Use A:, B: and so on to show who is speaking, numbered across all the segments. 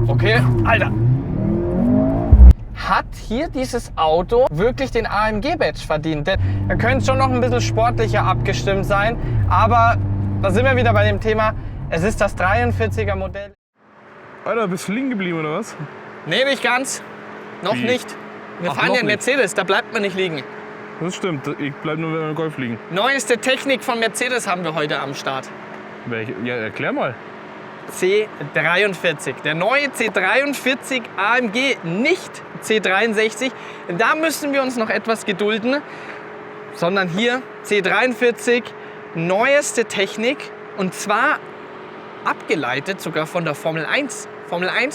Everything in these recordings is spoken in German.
A: Okay, Alter. Hat hier dieses Auto wirklich den AMG-Badge verdient? Denn er könnte schon noch ein bisschen sportlicher abgestimmt sein, aber da sind wir wieder bei dem Thema, es ist das 43er Modell.
B: Alter, bist du liegen geblieben oder was?
A: Nee, nicht ganz. Noch
B: Wie?
A: nicht. Wir
B: Ach,
A: fahren
B: noch
A: ja in
B: nicht.
A: Mercedes, da bleibt man nicht liegen.
B: Das stimmt, ich bleib nur, wenn wir im Golf liegen.
A: Neueste Technik von Mercedes haben wir heute am Start.
B: Welche? Ja, erklär mal.
A: C43. Der neue C43 AMG, nicht C63. Da müssen wir uns noch etwas gedulden, sondern hier C43, neueste Technik und zwar abgeleitet sogar von der Formel 1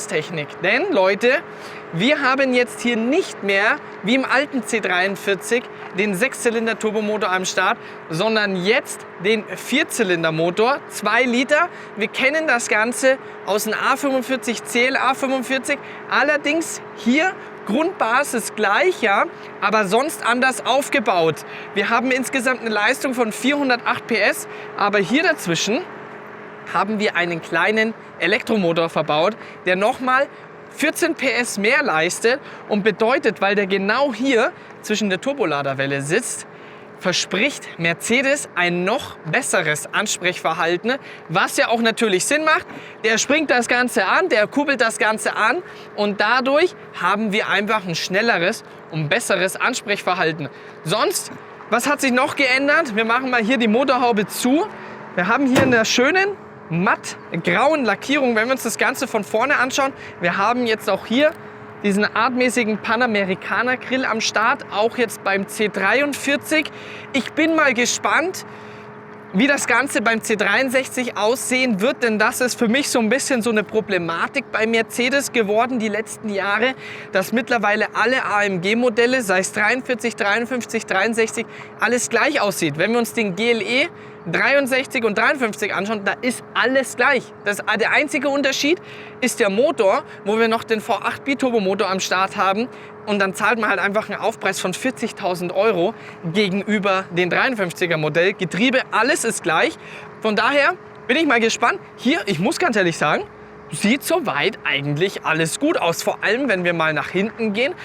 A: Technik. Denn Leute, wir haben jetzt hier nicht mehr wie im alten C43 den 6-Zylinder-Turbomotor am Start, sondern jetzt den 4-Zylinder-Motor, 2 Liter. Wir kennen das Ganze aus dem A45 CLA 45, allerdings hier Grundbasis gleich, ja, aber sonst anders aufgebaut. Wir haben insgesamt eine Leistung von 408 PS, aber hier dazwischen haben wir einen kleinen Elektromotor verbaut, der nochmal 14 PS mehr leistet und bedeutet, weil der genau hier zwischen der Turboladerwelle sitzt, verspricht Mercedes ein noch besseres Ansprechverhalten, was ja auch natürlich Sinn macht. Der springt das Ganze an, der kuppelt das Ganze an und dadurch haben wir einfach ein schnelleres und besseres Ansprechverhalten. Sonst, was hat sich noch geändert? Wir machen mal hier die Motorhaube zu. Wir haben hier eine schönen matt-grauen Lackierung, wenn wir uns das Ganze von vorne anschauen. Wir haben jetzt auch hier diesen artmäßigen Panamericana Grill am Start, auch jetzt beim C43. Ich bin mal gespannt, wie das Ganze beim C63 aussehen wird, denn das ist für mich so ein bisschen so eine Problematik bei Mercedes geworden die letzten Jahre, dass mittlerweile alle AMG-Modelle, sei es 43, 53, 63, alles gleich aussieht. Wenn wir uns den GLE 63 und 53 anschauen, da ist alles gleich. Der einzige Unterschied ist der Motor, wo wir noch den V8 Biturbomotor am Start haben und dann zahlt man halt einfach einen Aufpreis von 40.000 € gegenüber den 53er Modell. Getriebe, alles ist gleich. Von daher bin ich mal gespannt. Hier, ich muss ganz ehrlich sagen, sieht soweit eigentlich alles gut aus. Vor allem, wenn wir mal nach hinten gehen.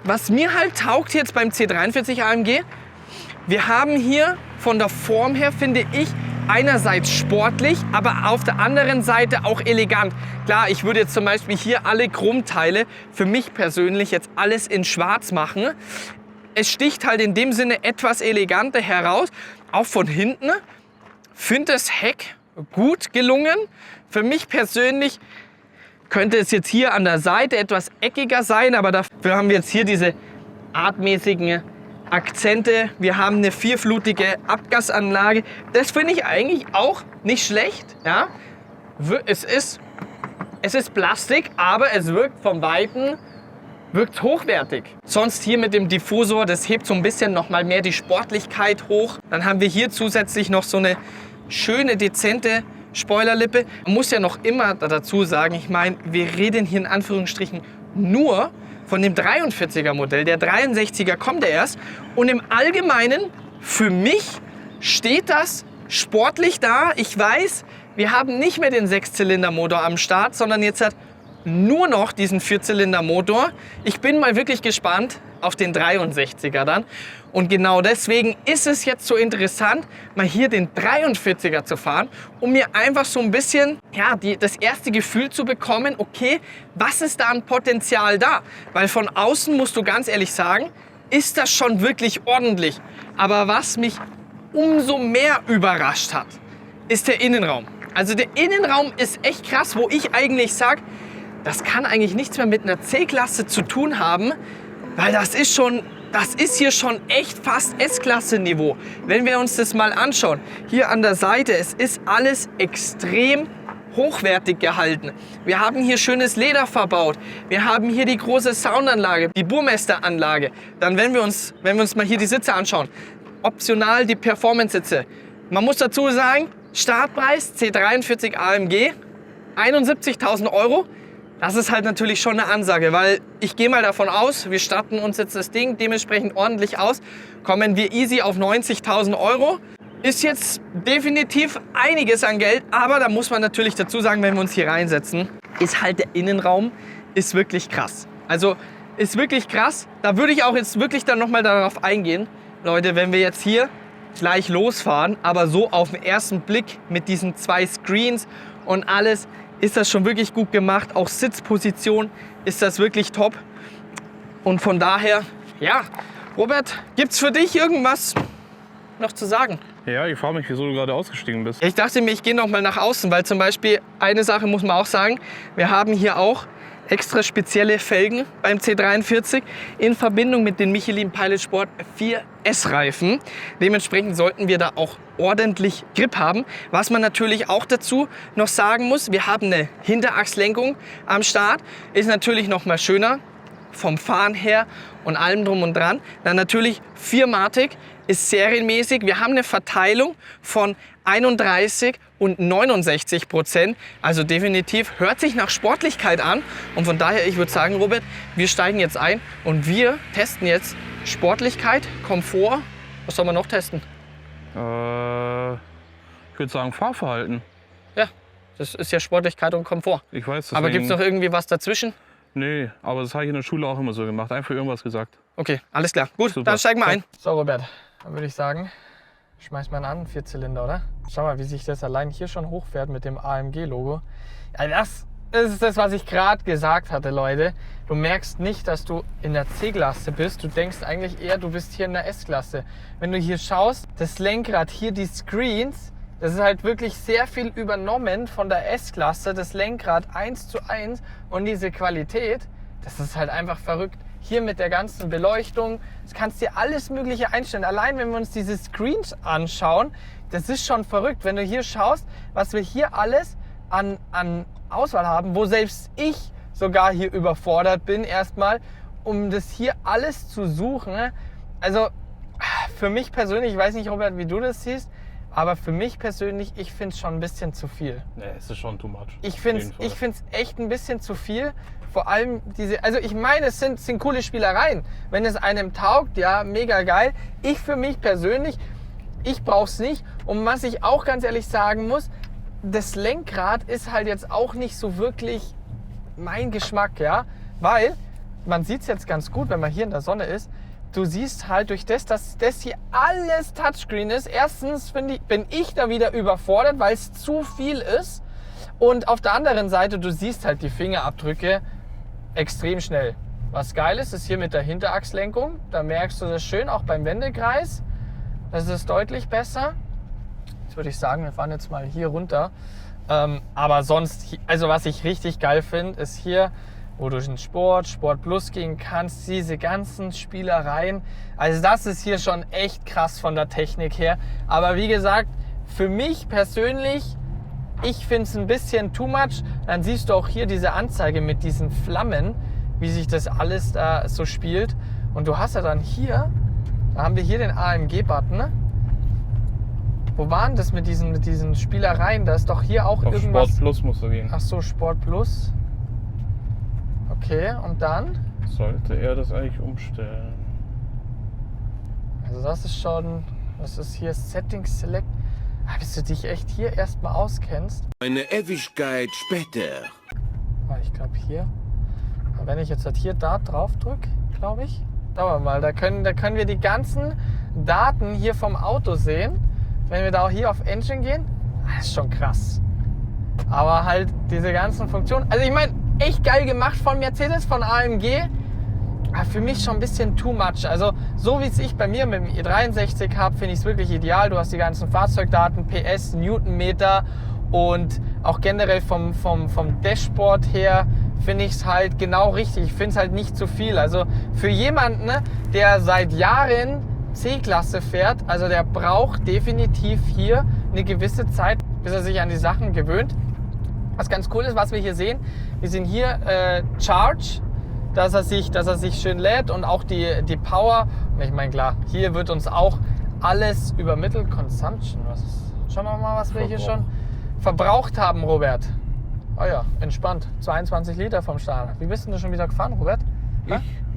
A: Was mir halt taugt jetzt beim C43 AMG, wir haben hier von der Form her, finde ich, einerseits sportlich, aber auf der anderen Seite auch elegant. Klar, ich würde jetzt zum Beispiel hier alle Chromteile für mich persönlich jetzt alles in schwarz machen. Es sticht halt in dem Sinne etwas eleganter heraus. Auch von hinten finde das Heck gut gelungen. Für mich persönlich könnte es jetzt hier an der Seite etwas eckiger sein, aber dafür haben wir jetzt hier diese artmäßigen Akzente. Wir haben eine vierflutige Abgasanlage. Das finde ich eigentlich auch nicht schlecht. Ja? Es ist Plastik, aber es wirkt vom Weiten hochwertig. Sonst hier mit dem Diffusor, das hebt so ein bisschen noch mal mehr die Sportlichkeit hoch. Dann haben wir hier zusätzlich noch so eine schöne, dezente Spoilerlippe. Man muss ja noch immer dazu sagen, ich meine, wir reden hier in Anführungsstrichen nur von dem 43er Modell. Der 63er kommt ja erst. Und im Allgemeinen, für mich steht das sportlich da. Ich weiß, wir haben nicht mehr den 6-Zylinder-Motor am Start, sondern jetzt hat nur noch diesen 4-Zylinder-Motor. Ich bin mal wirklich gespannt auf den 63er dann. Und genau deswegen ist es jetzt so interessant, mal hier den 43er zu fahren, um mir einfach so ein bisschen das erste Gefühl zu bekommen, okay, was ist da an Potenzial da? Weil von außen, musst du ganz ehrlich sagen, ist das schon wirklich ordentlich. Aber was mich umso mehr überrascht hat, ist der Innenraum. Also der Innenraum ist echt krass, wo ich eigentlich sage, das kann eigentlich nichts mehr mit einer C-Klasse zu tun haben, weil das ist hier schon echt fast S-Klasse-Niveau. Wenn wir uns das mal anschauen, hier an der Seite, es ist alles extrem hochwertig gehalten. Wir haben hier schönes Leder verbaut. Wir haben hier die große Soundanlage, die Burmester-Anlage. Dann, wenn wir uns mal hier die Sitze anschauen, optional die Performance-Sitze. Man muss dazu sagen, Startpreis C43 AMG 71.000 €. Das ist halt natürlich schon eine Ansage, weil ich gehe mal davon aus, wir statten uns jetzt das Ding dementsprechend ordentlich aus, kommen wir easy auf 90.000 €. Ist jetzt definitiv einiges an Geld, aber da muss man natürlich dazu sagen, wenn wir uns hier reinsetzen, ist halt der Innenraum, ist wirklich krass. Also ist wirklich krass. Da würde ich auch jetzt wirklich dann nochmal darauf eingehen. Leute, wenn wir jetzt hier gleich losfahren, aber so auf den ersten Blick mit diesen 2 Screens und alles, ist das schon wirklich gut gemacht. Auch Sitzposition ist das wirklich top. Und von daher, ja, Robert, gibt's für dich irgendwas noch zu sagen?
B: Ja, ich frage mich, wieso du gerade ausgestiegen bist.
A: Ich dachte mir, ich gehe noch mal nach außen, weil zum Beispiel eine Sache muss man auch sagen, wir haben hier auch extra spezielle Felgen beim C43 in Verbindung mit den Michelin Pilot Sport 4S Reifen. Dementsprechend sollten wir da auch ordentlich Grip haben. Was man natürlich auch dazu noch sagen muss, wir haben eine Hinterachslenkung am Start, ist natürlich noch mal schöner vom Fahren her und allem drum und dran. Dann natürlich 4-matig, ist serienmäßig. Wir haben eine Verteilung von 31 und 69%. Also definitiv hört sich nach Sportlichkeit an. Und von daher, ich würde sagen, Robert, wir steigen jetzt ein und wir testen jetzt Sportlichkeit, Komfort. Was soll man noch testen?
B: Ich würde sagen Fahrverhalten.
A: Ja, das ist ja Sportlichkeit und Komfort.
B: Ich weiß,
A: Aber gibt es noch irgendwie was dazwischen?
B: Nee, aber das habe ich in der Schule auch immer so gemacht. Einfach irgendwas gesagt.
A: Okay, alles klar. Gut,
B: Super.
A: dann steigen wir ein. So, Robert, dann würde ich sagen, schmeiß mal an, 4-Zylinder, oder? Schau mal, wie sich das allein hier schon hochfährt mit dem AMG-Logo. Ja, das ist das, was ich gerade gesagt hatte, Leute. Du merkst nicht, dass du in der C-Klasse bist. Du denkst eigentlich eher, du bist hier in der S-Klasse. Wenn du hier schaust, das Lenkrad, hier die Screens, das ist halt wirklich sehr viel übernommen von der S-Klasse, das Lenkrad 1:1 und diese Qualität, das ist halt einfach verrückt. Hier mit der ganzen Beleuchtung, das kannst du dir alles Mögliche einstellen. Allein wenn wir uns diese Screens anschauen, das ist schon verrückt. Wenn du hier schaust, was wir hier alles an Auswahl haben, wo selbst ich sogar hier überfordert bin erstmal, um das hier alles zu suchen. Also für mich persönlich, ich weiß nicht, Robert, wie du das siehst, aber für mich persönlich, ich finde es schon ein bisschen zu viel.
B: Nee, es ist schon too much.
A: Ich finde es echt ein bisschen zu viel. Vor allem diese, also ich meine, es sind coole Spielereien. Wenn es einem taugt, ja, mega geil. Ich für mich persönlich, ich brauche es nicht. Und was ich auch ganz ehrlich sagen muss, das Lenkrad ist halt jetzt auch nicht so wirklich mein Geschmack, ja. Weil, man sieht es jetzt ganz gut, wenn man hier in der Sonne ist, du siehst halt durch das, dass das hier alles Touchscreen ist. Erstens bin ich da wieder überfordert, weil es zu viel ist. Und auf der anderen Seite, du siehst halt die Fingerabdrücke extrem schnell. Was geil ist, ist hier mit der Hinterachslenkung. Da merkst du das schön, auch beim Wendekreis. Das ist deutlich besser. Jetzt würde ich sagen, wir fahren jetzt mal hier runter. Aber sonst, also was ich richtig geil finde, ist hier, wo du in Sport Plus gehen kannst, diese ganzen Spielereien. Also das ist hier schon echt krass von der Technik her. Aber wie gesagt, für mich persönlich, ich finde es ein bisschen too much. Dann siehst du auch hier diese Anzeige mit diesen Flammen, wie sich das alles da so spielt. Und du hast ja dann hier, da haben wir hier den AMG-Button. Wo waren das mit diesen Spielereien? Da ist doch hier auch
B: auf
A: irgendwas.
B: Sport Plus musst du gehen.
A: Ach so, Sport Plus. Okay, und dann?
B: Sollte er das eigentlich umstellen?
A: Also das ist hier Settings Select. Bis du dich echt hier erstmal auskennst.
C: Eine Ewigkeit später.
A: Ich glaube hier. Wenn ich jetzt halt hier da drauf drücke, glaube ich. Schauen wir mal, da können wir die ganzen Daten hier vom Auto sehen. Wenn wir da auch hier auf Engine gehen, das ist schon krass. Aber halt diese ganzen Funktionen. Also ich meine, echt geil gemacht von Mercedes, von AMG. Aber für mich schon ein bisschen too much. Also so wie es ich bei mir mit dem E63 habe, finde ich es wirklich ideal. Du hast die ganzen Fahrzeugdaten, PS, Newtonmeter und auch generell vom Dashboard her finde ich es halt genau richtig. Ich finde es halt nicht zu viel. Also für jemanden, der seit Jahren C-Klasse fährt, also der braucht definitiv hier eine gewisse Zeit, bis er sich an die Sachen gewöhnt. Was ganz cool ist, was wir hier sehen, wir sehen hier Charge, dass er sich schön lädt und auch die Power. Und ich meine, klar, hier wird uns auch alles übermittelt. Consumption, schauen wir mal, was wir hier schon verbraucht haben, Robert. Oh ja, entspannt. 22 Liter vom Start. Wie bist du schon wieder gefahren, Robert?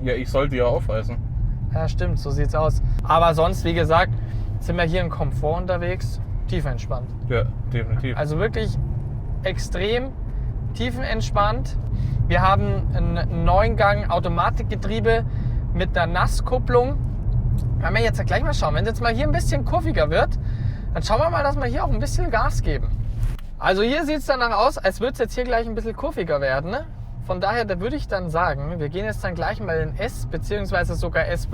B: Ich sollte ja aufweisen.
A: Ja, stimmt, so sieht's aus. Aber sonst, wie gesagt, sind wir hier im Komfort unterwegs. Tief entspannt.
B: Ja, definitiv.
A: Also wirklich extrem tiefenentspannt. Wir haben ein 9-Gang Automatikgetriebe mit einer Nasskupplung. Wenn wir jetzt gleich mal schauen, wenn es jetzt mal hier ein bisschen kurviger wird, dann schauen wir mal, dass wir hier auch ein bisschen Gas geben. Also hier sieht es danach aus, als würde es jetzt hier gleich ein bisschen kurviger werden. Ne? Von daher, da würde ich dann sagen, wir gehen jetzt dann gleich mal in S bzw. sogar S+.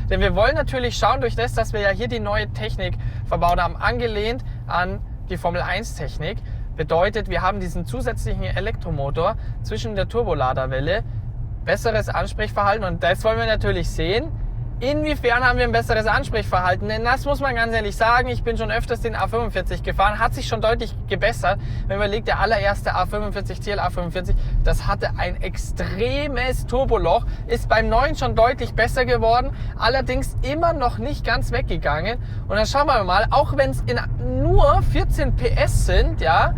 A: Denn wir wollen natürlich schauen, durch das, dass wir ja hier die neue Technik verbaut haben, angelehnt an die Formel 1 Technik. Bedeutet, wir haben diesen zusätzlichen Elektromotor zwischen der Turboladerwelle, besseres Ansprechverhalten und das wollen wir natürlich sehen. Inwiefern haben wir ein besseres Ansprechverhalten? Denn das muss man ganz ehrlich sagen, ich bin schon öfters den A45 gefahren, hat sich schon deutlich gebessert. Wenn man überlegt, der allererste A45, TL A45, das hatte ein extremes Turboloch, ist beim neuen schon deutlich besser geworden, allerdings immer noch nicht ganz weggegangen. Und dann schauen wir mal, auch wenn es nur 14 PS sind, ja,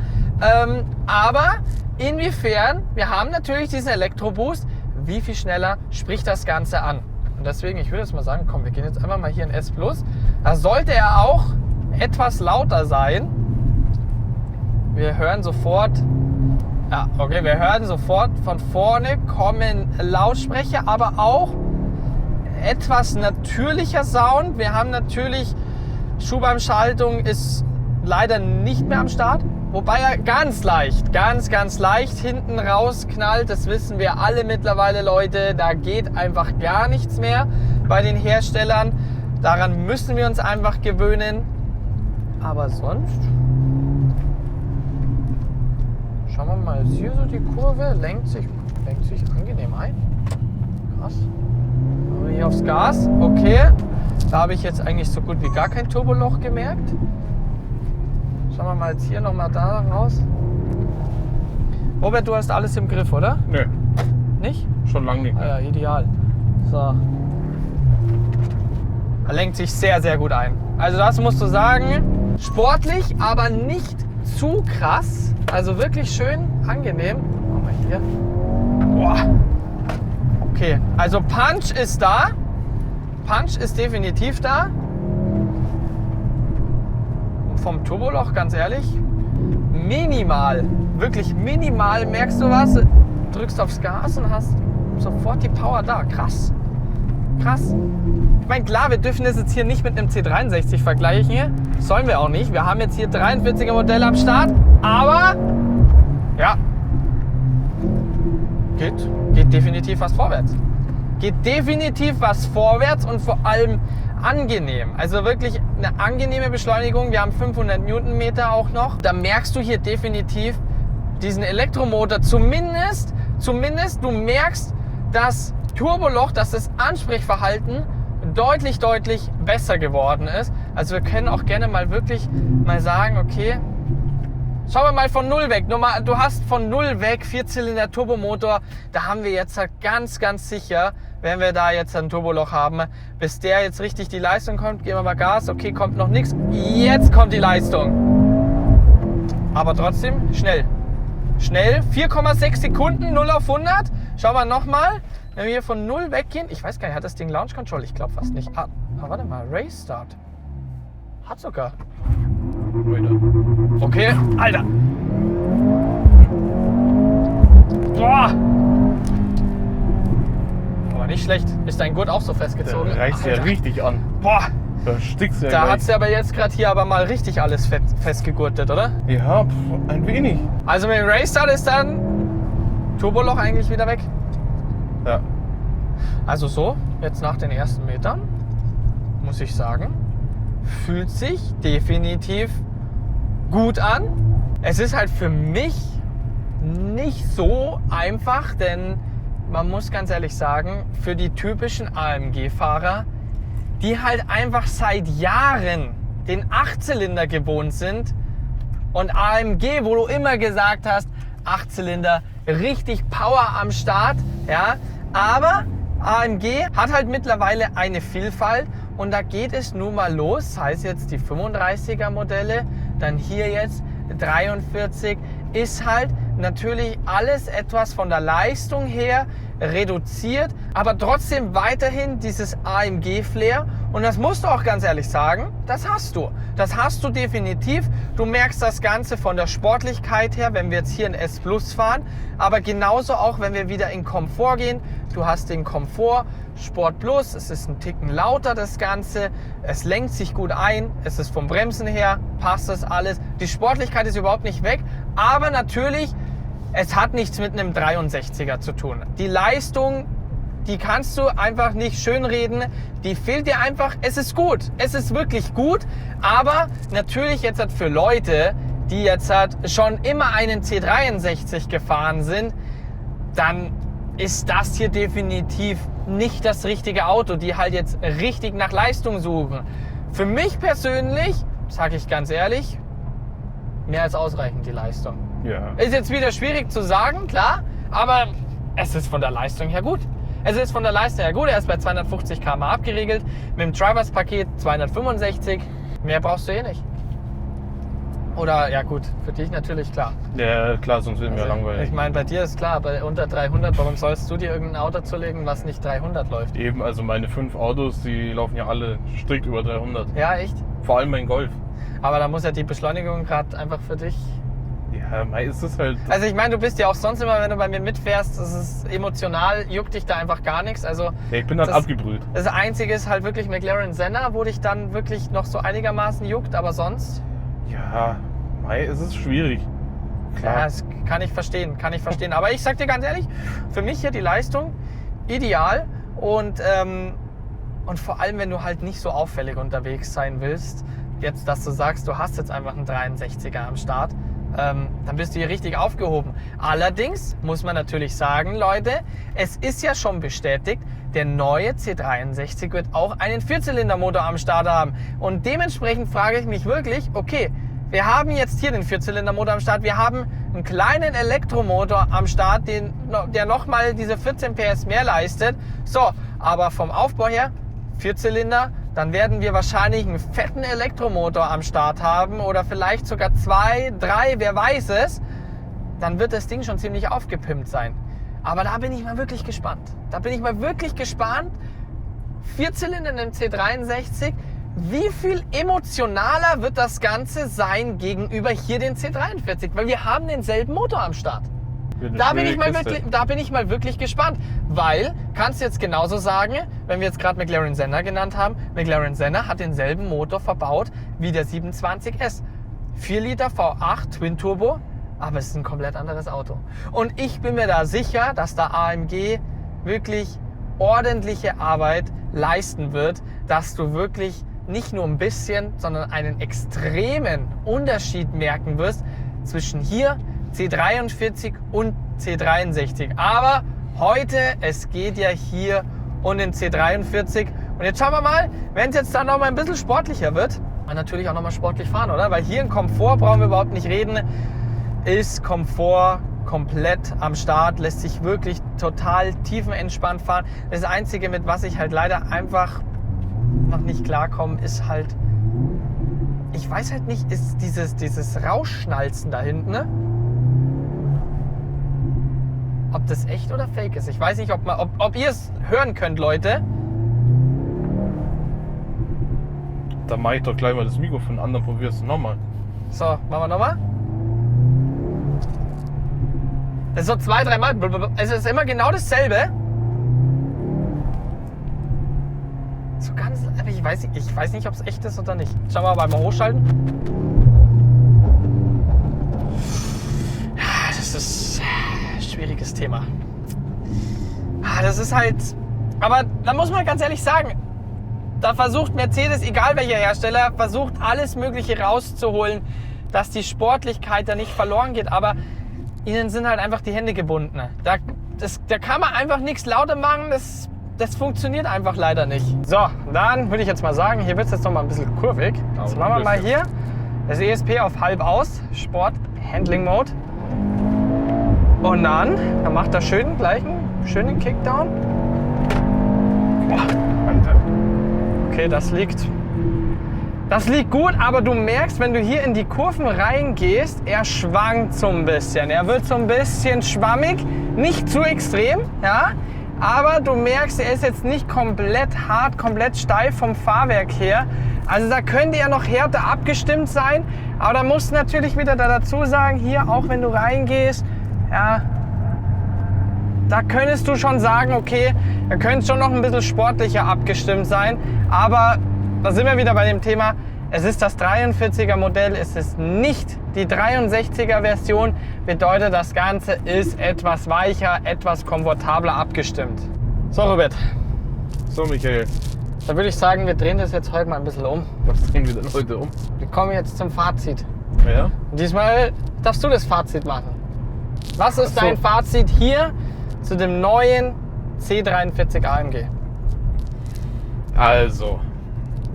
A: aber inwiefern, wir haben natürlich diesen Elektroboost, wie viel schneller spricht das Ganze an? Und deswegen, ich würde jetzt mal sagen, komm, wir gehen jetzt einfach mal hier in S+. Da sollte er auch etwas lauter sein. Wir hören sofort, ja, okay, wir hören sofort von vorne kommen Lautsprecher, aber auch etwas natürlicher Sound. Wir haben natürlich, Schubarmschaltung ist leider nicht mehr am Start. Wobei er ganz leicht hinten rausknallt. Das wissen wir alle mittlerweile, Leute. Da geht einfach gar nichts mehr bei den Herstellern. Daran müssen wir uns einfach gewöhnen. Aber sonst schauen wir mal, hier so die Kurve lenkt sich angenehm ein. Krass. Aber hier aufs Gas. Okay. Da habe ich jetzt eigentlich so gut wie gar kein Turboloch gemerkt. Schauen wir mal jetzt hier nochmal da raus. Robert, du hast alles im Griff, oder?
B: Nö,
A: Nicht?
B: schon lange nicht
A: Ah
B: mehr.
A: ja, ideal. So. Er lenkt sich sehr, sehr gut ein. Also das musst du sagen, sportlich, aber nicht zu krass. Also wirklich schön angenehm. Machen wir hier. Boah. Okay, also Punch ist da. Punch ist definitiv da. Vom Turboloch, ganz ehrlich, minimal, wirklich minimal merkst du was, drückst aufs Gas und hast sofort die Power da. Krass, krass. Ich meine, klar, wir dürfen das jetzt hier nicht mit einem C63 vergleichen, sollen wir auch nicht. Wir haben jetzt hier 43er Modelle am Start, aber ja, geht definitiv was vorwärts. Geht definitiv was vorwärts und vor allem angenehm. Also wirklich eine angenehme Beschleunigung. Wir haben 500 Newtonmeter auch noch. Da merkst du hier definitiv diesen Elektromotor. Zumindest du merkst das Turboloch, dass das Ansprechverhalten deutlich besser geworden ist. Also wir können auch gerne mal wirklich mal sagen, okay, schauen wir mal von 0 weg. Du hast von 0 weg 4-Zylinder Turbomotor. Da haben wir jetzt halt ganz sicher, wenn wir da jetzt ein Turboloch haben, bis der jetzt richtig die Leistung kommt, geben wir mal Gas. Okay, kommt noch nichts. Jetzt kommt die Leistung. Aber trotzdem schnell. Schnell. 4,6 Sekunden, 0 auf 100. Schauen wir nochmal. Wenn wir hier von 0 weggehen. Ich weiß gar nicht, hat das Ding Launch Control? Ich glaube fast nicht. Ah, warte mal. Race Start. Hat sogar. Okay, Alter. Boah. Aber nicht schlecht. Ist dein Gurt auch so festgezogen?
B: Der reißt ja richtig an.
A: Boah.
B: Da stickst du ja
A: Da
B: gleich.
A: hat's ja aber jetzt gerade hier aber mal richtig alles festgegurtet, oder?
B: Ja, ein wenig.
A: Also mit dem Race Start ist dann Turboloch eigentlich wieder weg.
B: Ja.
A: Also so, jetzt nach den ersten Metern, muss ich sagen, fühlt sich definitiv gut an. Es ist halt für mich nicht so einfach, denn man muss ganz ehrlich sagen, für die typischen AMG-Fahrer, die halt einfach seit Jahren den 8-Zylinder gewohnt sind und AMG, wo du immer gesagt hast, 8-Zylinder, richtig Power am Start, ja, aber AMG hat halt mittlerweile eine Vielfalt und da geht es nun mal los, sei es jetzt die 35er Modelle, dann hier jetzt 43, ist halt natürlich alles etwas von der Leistung her reduziert, aber trotzdem weiterhin dieses AMG-Flair. Und das musst du auch ganz ehrlich sagen, das hast du. Das hast du definitiv. Du merkst das Ganze von der Sportlichkeit her, wenn wir jetzt hier in S Plus fahren, aber genauso auch, wenn wir wieder in Komfort gehen. Du hast den Komfort, Sport Plus, es ist ein Ticken lauter das Ganze, es lenkt sich gut ein, es ist vom Bremsen her, passt das alles. Die Sportlichkeit ist überhaupt nicht weg, aber natürlich, es hat nichts mit einem 63er zu tun. Die Leistung, die kannst du einfach nicht schönreden, die fehlt dir einfach. Es ist gut, es ist wirklich gut, aber natürlich jetzt halt für Leute, die jetzt halt schon immer einen C63 gefahren sind, dann ist das hier definitiv nicht das richtige Auto, die halt jetzt richtig nach Leistung suchen. Für mich persönlich, sage ich ganz ehrlich, mehr als ausreichend die Leistung.
B: Ja.
A: Ist jetzt wieder schwierig zu sagen, klar, aber es ist von der Leistung her gut. Es ist von der Leistung her gut, er ist bei 250 km/h abgeregelt, mit dem Drivers-Paket 265, mehr brauchst du eh nicht. Oder, ja gut, für dich natürlich klar.
B: Ja, klar, sonst wird mir langweilig.
A: Ich meine, bei dir ist klar, bei unter 300, warum sollst du dir irgendein Auto zulegen, was nicht 300 läuft?
B: Eben, also meine 5 Autos, die laufen ja alle strikt über 300.
A: Ja, echt?
B: Vor allem mein Golf.
A: Aber da muss ja die Beschleunigung gerade einfach für dich...
B: Ja, ist es halt...
A: Also ich meine, du bist ja auch sonst immer, wenn du bei mir mitfährst, das ist emotional, juckt dich da einfach gar nichts. Also
B: Ja, ich bin dann abgebrüht.
A: Das Einzige ist halt wirklich McLaren Senna, wo dich dann wirklich noch so einigermaßen juckt, aber sonst...
B: Ja, es ist schwierig. Klar.
A: Ja, das kann ich verstehen. Aber ich sag dir ganz ehrlich, für mich hier die Leistung ideal und vor allem, wenn du halt nicht so auffällig unterwegs sein willst, jetzt, dass du sagst, du hast jetzt einfach einen 63er am Start, dann bist du hier richtig aufgehoben. Allerdings muss man natürlich sagen, Leute, es ist ja schon bestätigt, der neue C63 wird auch einen Vierzylindermotor am Start haben. Und dementsprechend frage ich mich wirklich, okay, wir haben jetzt hier den Vierzylindermotor am Start, wir haben einen kleinen Elektromotor am Start, der nochmal diese 14 PS mehr leistet. So, aber vom Aufbau her, Vierzylinder, dann werden wir wahrscheinlich einen fetten Elektromotor am Start haben oder vielleicht sogar 2, 3, wer weiß es. Dann wird das Ding schon ziemlich aufgepimpt sein. Aber da bin ich mal wirklich gespannt. Vierzylinder in einem C63, wie viel emotionaler wird das Ganze sein gegenüber hier den C43? Weil wir haben denselben Motor am Start. Da bin ich mal wirklich gespannt. Weil, kannst du jetzt genauso sagen, wenn wir jetzt gerade McLaren Senna genannt haben, McLaren Senna hat denselben Motor verbaut wie der 27S. 4 Liter V8 Twin Turbo, aber es ist ein komplett anderes Auto. Und ich bin mir da sicher, dass da AMG wirklich ordentliche Arbeit leisten wird, dass du wirklich nicht nur ein bisschen, sondern einen extremen Unterschied merken wirst zwischen hier C43 und C63. Aber heute, es geht ja hier um den C43. Und jetzt schauen wir mal, wenn es jetzt dann noch mal ein bisschen sportlicher wird, und natürlich auch noch mal sportlich fahren, oder? Weil hier in Komfort brauchen wir überhaupt nicht reden. Ist Komfort komplett am Start, lässt sich wirklich total tiefenentspannt fahren. Das Einzige, mit was ich halt leider einfach noch nicht klarkomme, ist halt, ich weiß halt nicht, ist dieses Rausschnalzen da hinten, ne? Ob das echt oder fake ist. Ich weiß nicht, ob ihr es hören könnt, Leute.
B: Dann mache ich doch gleich mal das Mikrofon an, dann probierst du nochmal.
A: So, machen wir nochmal. Das ist so 2, 3 Mal. Es ist immer genau dasselbe. So ganz, aber ich weiß nicht, ob es echt ist oder nicht. Schauen wir mal hochschalten. Ja, das ist ein schwieriges Thema. Das ist halt, aber da muss man ganz ehrlich sagen, da versucht Mercedes, egal welcher Hersteller, versucht alles Mögliche rauszuholen, dass die Sportlichkeit da nicht verloren geht, aber ihnen sind halt einfach die Hände gebunden. Da kann man einfach nichts lauter machen, das funktioniert einfach leider nicht. So, dann würde ich jetzt mal sagen, hier wird es jetzt noch mal ein bisschen kurvig. Jetzt machen wir mal hier das ESP auf halb aus, Sport Handling Mode. Und dann macht er gleich einen schönen Kickdown. Boah, okay, das liegt Das liegt gut, aber du merkst, wenn du hier in die Kurven reingehst, er schwankt so ein bisschen. Er wird so ein bisschen schwammig, nicht zu extrem, ja, aber du merkst, er ist jetzt nicht komplett hart, komplett steif vom Fahrwerk her. Also da könnte er noch härter abgestimmt sein, aber da musst du natürlich wieder dazu sagen, hier, auch wenn du reingehst, ja, da könntest du schon sagen, okay, da könnte es schon noch ein bisschen sportlicher abgestimmt sein, aber da sind wir wieder bei dem Thema, es ist das 43er Modell, es ist nicht die 63er Version, bedeutet das Ganze ist etwas weicher, etwas komfortabler abgestimmt. So Robert,
B: So Michael,
A: da würde ich sagen, wir drehen das jetzt heute mal ein bisschen um.
B: was drehen wir denn heute um?
A: Wir kommen jetzt zum Fazit.
B: Ja?
A: Und diesmal darfst du das Fazit machen. Was ist
B: Ach so.
A: dein Fazit hier zu dem neuen C43 AMG?
B: Also,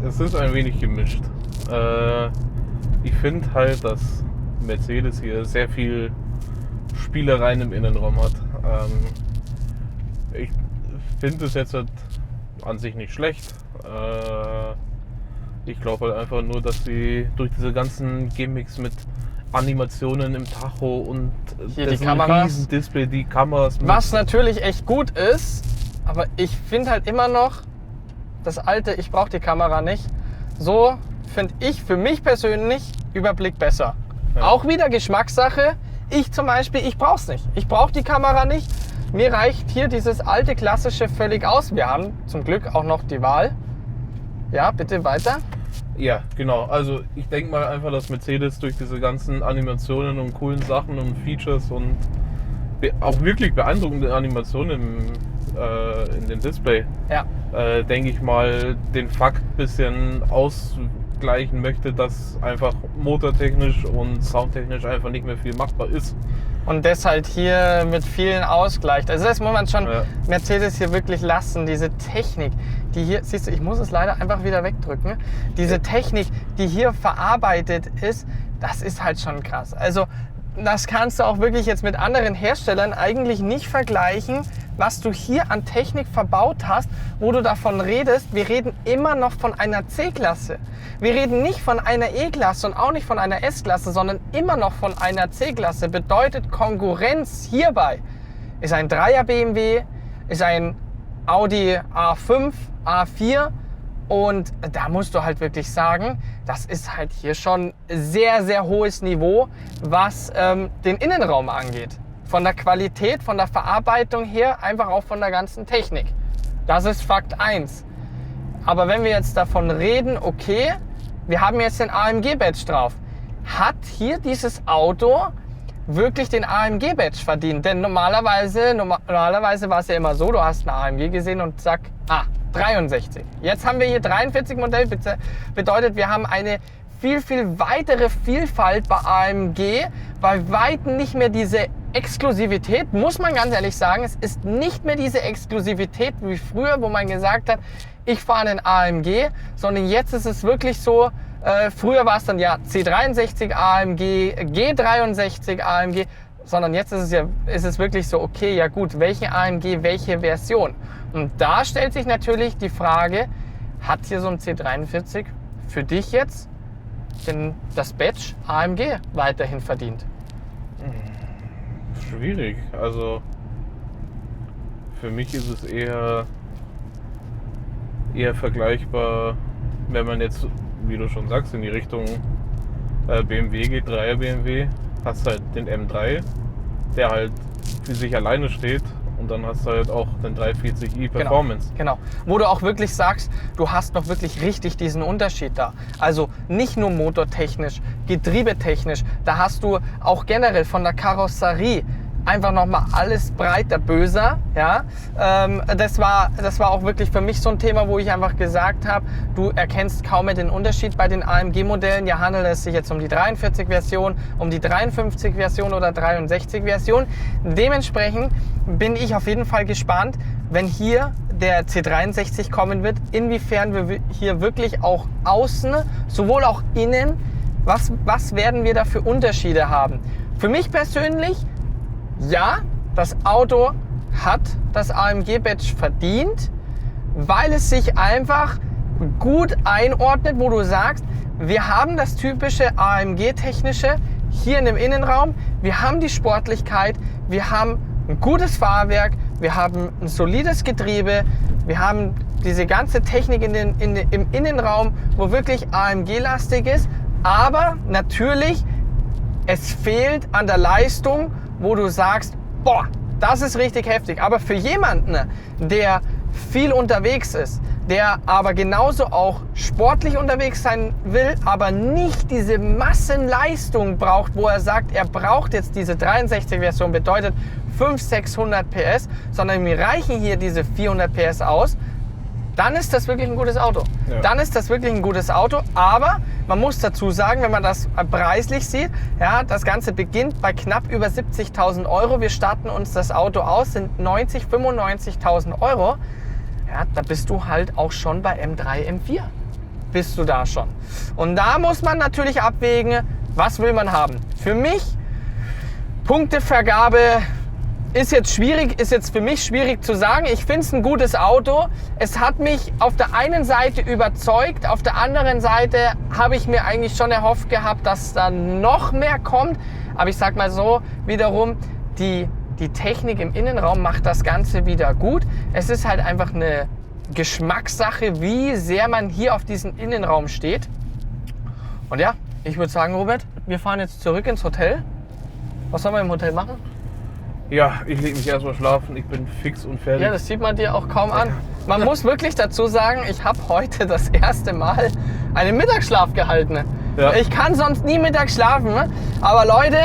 B: es ist ein wenig gemischt. Ich finde halt, dass Mercedes hier sehr viel Spielereien im Innenraum hat. Ich finde es jetzt halt an sich nicht schlecht. Ich glaube halt einfach nur, dass sie durch diese ganzen Gimmicks mit Animationen im Tacho und
A: Hier die
B: diesem
A: Kameras.
B: riesen Display, die Kameras mit
A: Was natürlich echt gut ist, aber ich finde halt immer noch das alte, ich brauche die Kamera nicht. So finde ich für mich persönlich Überblick besser.
B: Ja.
A: Auch wieder Geschmackssache. Ich zum Beispiel, ich brauche es nicht. Ich brauche die Kamera nicht. Mir reicht hier dieses alte klassische völlig aus. Wir haben zum Glück auch noch die Wahl. Ja, bitte weiter.
B: Ja, genau. Also ich denke mal einfach, dass Mercedes durch diese ganzen Animationen und coolen Sachen und Features und auch wirklich beeindruckende Animationen in dem Display,
A: Ja.
B: denke ich mal, den Fakt ein bisschen ausgleichen möchte, dass einfach motortechnisch und soundtechnisch einfach nicht mehr viel machbar ist.
A: Und das halt hier mit vielen ausgleicht. Also das muss man schon
B: Ja.
A: Mercedes hier wirklich lassen. Diese Technik, die hier, siehst du, ich muss es leider einfach wieder wegdrücken. Diese Technik, die hier verarbeitet ist, das ist halt schon krass. Also das kannst du auch wirklich jetzt mit anderen Herstellern eigentlich nicht vergleichen, was du hier an Technik verbaut hast, wo du davon redest. Wir reden immer noch von einer C-Klasse. Wir reden nicht von einer E-Klasse und auch nicht von einer S-Klasse, sondern immer noch von einer C-Klasse. Bedeutet Konkurrenz hierbei ist ein 3er BMW, ist ein Audi A5, A4 und da musst du halt wirklich sagen, das ist halt hier schon sehr, sehr hohes Niveau, was den Innenraum angeht. Von der Qualität, von der Verarbeitung her, einfach auch von der ganzen Technik. Das ist Fakt 1. Aber wenn wir jetzt davon reden, okay, wir haben jetzt den AMG-Badge drauf. Hat hier dieses Auto wirklich den AMG-Badge verdient? Denn normalerweise war es ja immer so, du hast einen AMG gesehen und zack, 63. Jetzt haben wir hier 43 Modell, bedeutet, wir haben eine viel, viel weitere Vielfalt bei AMG, bei weitem nicht mehr diese Exklusivität, muss man ganz ehrlich sagen, es ist nicht mehr diese Exklusivität wie früher, wo man gesagt hat, ich fahre einen AMG, sondern jetzt ist es wirklich so, früher war es dann ja C63 AMG, G63 AMG, sondern jetzt ist es wirklich so, okay, ja gut, welche AMG, welche Version? Und da stellt sich natürlich die Frage, hat hier so ein C43 für dich jetzt das Badge AMG weiterhin verdient?
B: Schwierig. Also für mich ist es eher vergleichbar, wenn man jetzt, wie du schon sagst, in die Richtung BMW geht, 3er BMW, hast halt den M3, der halt für sich alleine steht. Und dann hast du halt auch den 340i Performance.
A: Genau. Wo du auch wirklich sagst, du hast noch wirklich richtig diesen Unterschied da. Also nicht nur motortechnisch, getriebetechnisch, da hast du auch generell von der Karosserie einfach nochmal alles breiter, böser. Ja? Das war auch wirklich für mich so ein Thema, wo ich einfach gesagt habe, du erkennst kaum mehr den Unterschied bei den AMG-Modellen. Ja, handelt es sich jetzt um die 43-Version, um die 53-Version oder 63-Version. Dementsprechend bin ich auf jeden Fall gespannt, wenn hier der C63 kommen wird, inwiefern wir hier wirklich auch außen, sowohl auch innen, was werden wir da für Unterschiede haben. Für mich persönlich, ja, das Auto hat das AMG-Badge verdient, weil es sich einfach gut einordnet, wo du sagst, wir haben das typische AMG-technische hier in dem Innenraum, wir haben die Sportlichkeit, wir haben ein gutes Fahrwerk, wir haben ein solides Getriebe, wir haben diese ganze Technik im Innenraum, wo wirklich AMG-lastig ist, aber natürlich, es fehlt an der Leistung, wo du sagst, boah, das ist richtig heftig. Aber für jemanden, der viel unterwegs ist, der aber genauso auch sportlich unterwegs sein will, aber nicht diese Massenleistung braucht, wo er sagt, er braucht jetzt diese 63-Version, bedeutet 500-600 PS, sondern mir reichen hier diese 400 PS aus, dann ist das wirklich ein gutes Auto.
B: Ja.
A: Dann ist das wirklich ein gutes Auto, aber man muss dazu sagen, wenn man das preislich sieht, ja, das Ganze beginnt bei knapp über 70.000 Euro. Wir starten uns das Auto aus, sind 90.000, 95.000 Euro. Ja, da bist du halt auch schon bei M3, M4. Bist du da schon. Und da muss man natürlich abwägen, was will man haben. Für mich, Punktevergabe ist jetzt für mich schwierig zu sagen. Ich finde es ein gutes Auto. Es hat mich auf der einen Seite überzeugt, auf der anderen Seite habe ich mir eigentlich schon erhofft gehabt, dass da noch mehr kommt. Aber ich sag mal so, wiederum, die Technik im Innenraum macht das Ganze wieder gut. Es ist halt einfach eine Geschmackssache, wie sehr man hier auf diesen Innenraum steht. Und ja, ich würde sagen, Robert, wir fahren jetzt zurück ins Hotel. Was sollen wir im Hotel machen?
B: Ja, ich lege mich erstmal schlafen, ich bin fix und fertig.
A: Ja, das sieht man dir auch kaum an. Man muss wirklich dazu sagen, ich habe heute das erste Mal einen Mittagsschlaf gehalten.
B: Ja.
A: Ich kann sonst nie mittags schlafen, aber Leute,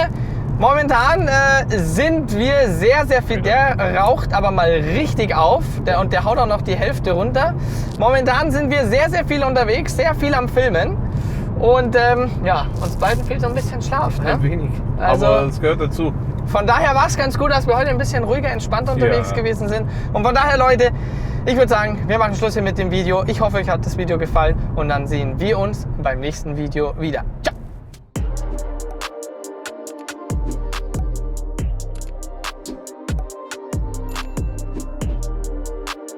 A: momentan sind wir sehr, sehr viel. Der raucht aber mal richtig auf und der haut auch noch die Hälfte runter. Momentan sind wir sehr, sehr viel unterwegs, sehr viel am Filmen. Und ja, uns beiden fehlt so ein bisschen Schlaf. Ne?
B: Ein wenig,
A: Also,
B: aber es gehört dazu.
A: Von daher war es ganz gut, dass wir heute ein bisschen ruhiger, entspannter unterwegs gewesen sind. Und von daher, Leute, ich würde sagen, wir machen Schluss hier mit dem Video. Ich hoffe, euch hat das Video gefallen und dann sehen wir uns beim nächsten Video wieder. Ciao!